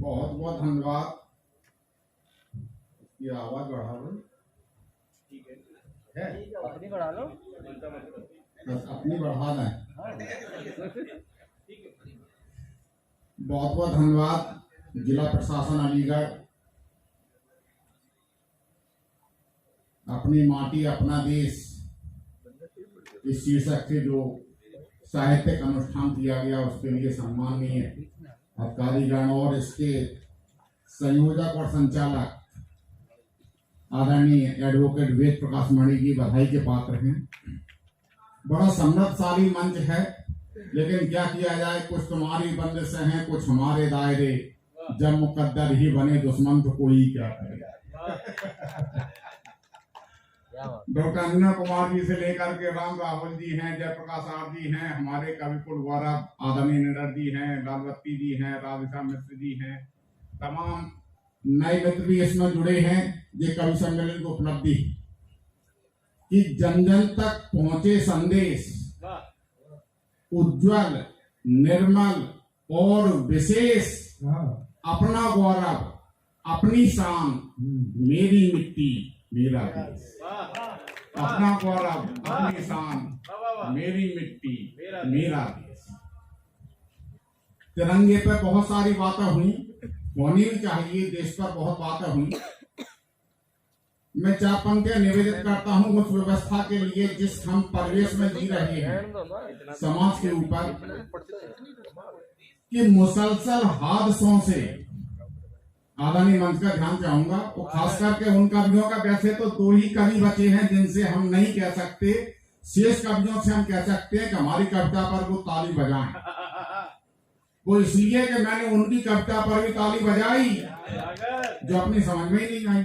बहुत बहुत धन्यवाद। ये आवाज बढ़ा लो। ठीक है, अपनी बढ़ा लो, बस अपनी बढ़ाना है। बहुत बहुत धन्यवाद जिला प्रशासन अलीगढ़। अपनी माटी अपना देश इस शीर्षक से जो साहित्यिक अनुष्ठान किया गया उसके लिए सम्माननीय अधिकारीगण और इसके संयोजक और संचालक आदरणीय एडवोकेट वेद प्रकाश मणि जी बधाई के पात्र हैं। बड़ा समृद्धशाली मंच है, लेकिन क्या किया जाए, कुछ तुम्हारी बंदिश हैं, कुछ हमारे दायरे। जब मुकद्दर ही बने दुश्मन तो कोई क्या करे। डॉक्टर अंजना कुमार जी से लेकर के राम राहुल जी हैं, जयप्रकाश आर जी हैं, हमारे कवि कुल गौरव आदमी निडर जी हैं, लालवत्ती जी हैं, राधिका मिश्र जी हैं, तमाम नए मित्र भी इसमें जुड़े हैं। ये कवि सम्मेलन की उपलब्धि कि जन जन तक पहुंचे संदेश उज्जवल, निर्मल और विशेष। अपना गौरव, अपनी शान, मेरी मिट्टी मेरा देश। अपना गौरव, अपनी शान, मेरी मिट्टी मेरा देश। तिरंगे पे बहुत सारी बातें हुई, होनी भी चाहिए। देश पर बहुत बातें हुई। मैं 4 पंक्तियां निवेदित करता हूं उस व्यवस्था के लिए जिस हम परिवेश में जी रहे हैं समाज के ऊपर, कि मुसलसल हादसों से आदरणीय मंच का ध्यान चाहूंगा। वो खास करके उन कवियों का, वैसे तो 2 ही कवि बचे हैं जिनसे हम नहीं कह सकते, शेष कवियों से हम कह सकते हैं कि हमारी कविता पर वो ताली बजाएं। वो इसलिए कि मैंने उनकी कविता पर भी ताली बजाई जो अपनी समझ में ही नहीं आई।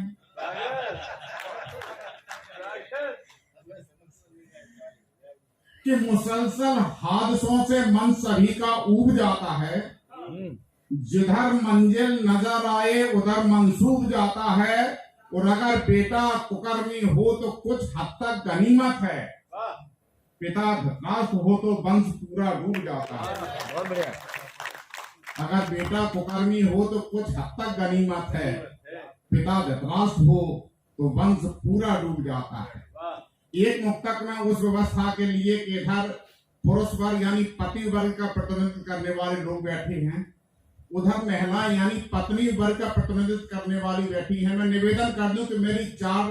कि मुसलसल हादसों से मन सभी का ऊब जाता है, जिधर मंजिल नजर आए उधर मंसूब जाता है, और अगर बेटा कुकर्मी हो तो कुछ हद तक गनीमत है, पिता धृतराष्ट्र हो तो वंश पूरा डूब जाता है। अगर बेटा कुकर्मी हो तो कुछ हद तक गनीमत है, पिता धृतराष्ट्र हो तो वंश पूरा डूब जाता है। एक मुक्तक में उस व्यवस्था के लिए कि इधर पुरुष वर्ग यानी पति वर्ग का प्रतिनिधित्व करने वाले लोग बैठे हैं, उधर महिला यानी पत्नी वर्ग का प्रतिनिधित्व करने वाली बैठी है। मैं निवेदन कर दूं कि मेरी 4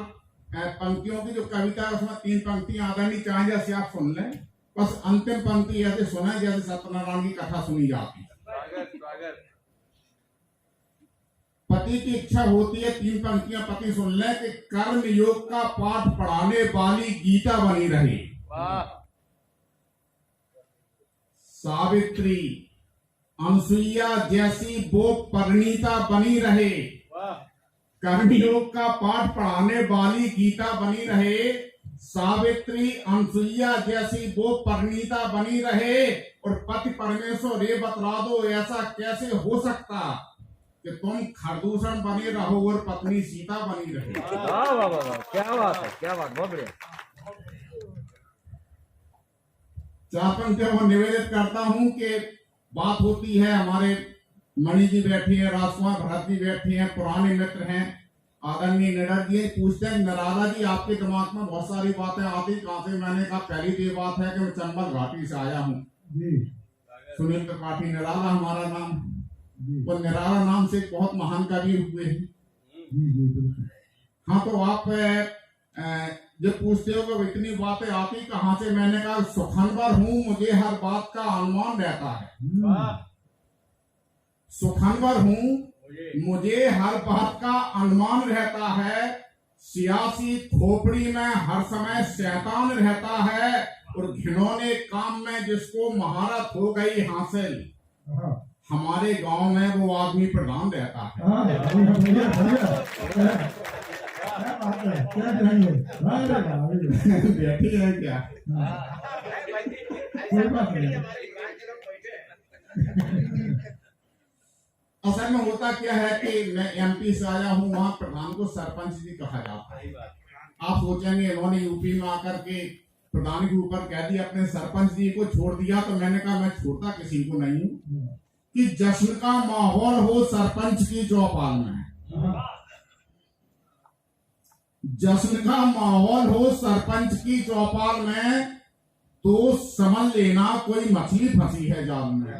पंक्तियों की जो कविता है उसमें 3 पंक्तियां आदरणीय चाहे जैसे आप सुन लें, बस अंतिम पंक्ति ऐसे सुना जैसे सत्यनारायण की कथा सुनी जाती है। पति की इच्छा होती है, 3 पंक्तियां पति सुन ले, कि कर्म योग का पाठ पढ़ाने वाली गीता बनी रहे, सावित्री अनसुईया जैसी वो परिणीता बनी रहे। कर्मयोग का पाठ पढ़ाने वाली गीता बनी रहे, सावित्री अनसुईया जैसी वो परिणीता बनी रहे, और पति परमेश्वर ये बतला दो ऐसा कैसे हो सकता कि तुम खरदूषण बने रहो और पत्नी सीता बनी रहे। वाह वाह वाह, क्या बात है, क्या बात, बहुत बढ़िया। 4 पंक्तियों को निवेदित करता हूं कि बात होती है, हमारे मणि जी बैठी है, राजकुमार भरत जी बैठी हैं, पुराने मित्र हैं, आदरणीय निडर जी पूछते हैं, नराला जी आपके दिमाग में बहुत सारी बातें आती कहां से? मैंने कहा पहली तो ये बात है कि मैं चंबल घाटी से आया हूँ। सुनील त्रिपाठी निराला हमारा नाम, वो निराला नाम से बहुत महान कवि हुए हैं। हाँ, तो आप जब पूछते हो कि इतनी बातें आती कहां से, मैंने कहा सुखनवर हूं, मुझे हर बात का अनुमान रहता है। सुखनवर हूं, मुझे हर बात का अनुमान रहता है, सियासी खोपड़ी में हर समय शैतान रहता है, और घिनौने काम में जिसको महारत हो गई हासिल, हमारे गांव में वो आदमी प्रधान रहता है। बैठी है क्या? असल में होता क्या है कि मैं एमपी से आया हूँ, वहाँ प्रधान को सरपंच जी कहा जाता है। आप सोचेंगे इन्होंने यूपी में आकर के प्रधान के ऊपर कह दिया अपने सरपंच जी को छोड़ दिया, तो मैंने कहा मैं छोड़ता किसी को नहीं हूँ। कि जश्न का माहौल हो सरपंच की चौपाल में, जश्न का माहौल हो सरपंच की चौपाल में, तो समझ लेना कोई मछली फंसी है जाल में।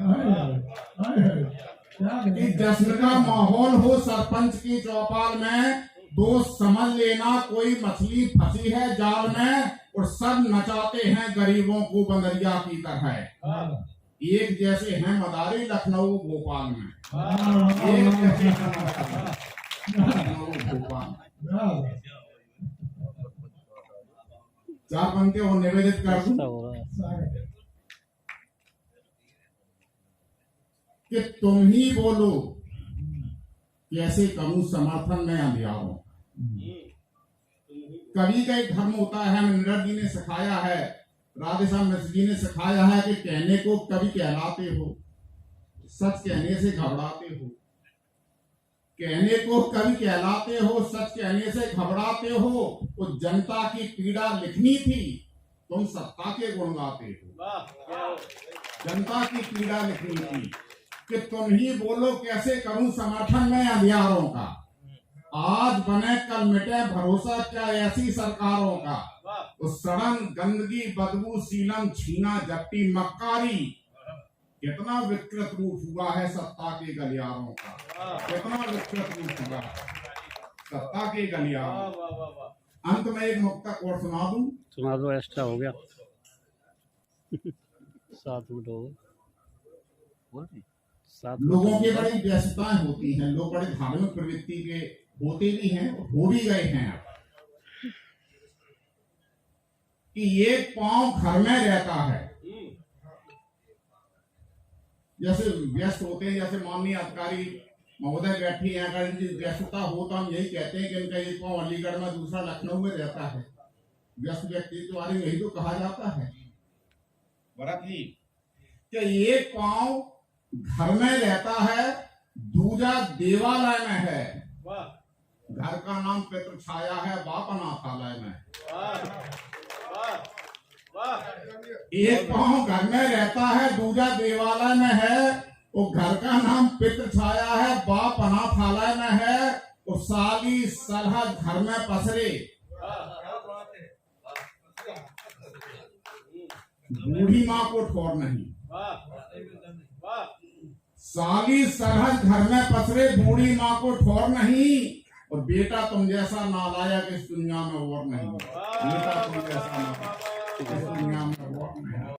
कि जश्न का माहौल हो सरपंच की चौपाल में, तो समझ लेना कोई मछली फंसी है जाल में, और सब नचाते हैं गरीबों को बंदरिया की तरह। एक जैसे हैं मदारी लखनऊ भोपाल में, एक जैसे हैं लखनऊ भोपाल। चार पंक्ति और निवेदित कर दूं कि तुम ही बोलो कैसे करूं समर्थन में अंधियारों। कवि का एक धर्म होता है, मिनरल जी ने सिखाया है, राधेश्याम मिश्र जी ने सिखाया है कि कहने को कवि कहलाते हो, सच कहने से घबराते हो। कहने को कवि कहलाते हो, सच कहने से घबराते हो। तो जनता की पीड़ा लिखनी थी, तुम सत्ता के गुण गाते हो। जनता की पीड़ा लिखनी थी कि तुम ही बोलो कैसे करूं समर्थन में अंधियारों का। आज बने कल मिटे भरोसा क्या ऐसी सरकारों का। तो सड़न गंदगी बदबू सीलम छीना जट्टी मक्कारी, कितना विकृत रूप हुआ है सत्ता के गलियारों का। कितना विकृत रूप हुआ है सत्ता के गलियारों। अंत में एक मुक्तक और सुना दूं। सुना दो, एक्स्ट्रा हो गया। 7 मिनट हो गए। लोगों की बड़ी व्यस्तताएं होती हैं, लोग बड़े धार्मिक प्रवृत्ति के होते भी हैं, हो भी गए हैं। कि एक पांव घर में रहता है, जैसे व्यस्त होते हैं, जैसे माननीय अधिकारी महोदय बैठी हैं, अगर इनकी व्यस्तता हो तो हम यही कहते हैं कि इनका एक पांव अलीगढ़ में दूसरा लखनऊ में रहता है। व्यस्त व्यक्ति के बारे में यही तो कहा जाता है भरत जी, कि एक पांव घर में रहता है, दूजा देवालय में है। घर का नाम पितृ छाया है, बाप अनाथालय में। एक पांव घर में रहता है, दूजा देवालय में है। और घर का नाम पितृ छाया है, बाप अनाथालय में है। और साली सलह घर में पसरे, बूढ़ी माँ को ठोर नहीं। साली सरहद घर में पसरे, बूढ़ी माँ को ठोर नहीं। और बेटा तुम जैसा नालायक इस दुनिया में और नहीं। बेटा तुम जैसा नालायक इस दुनिया में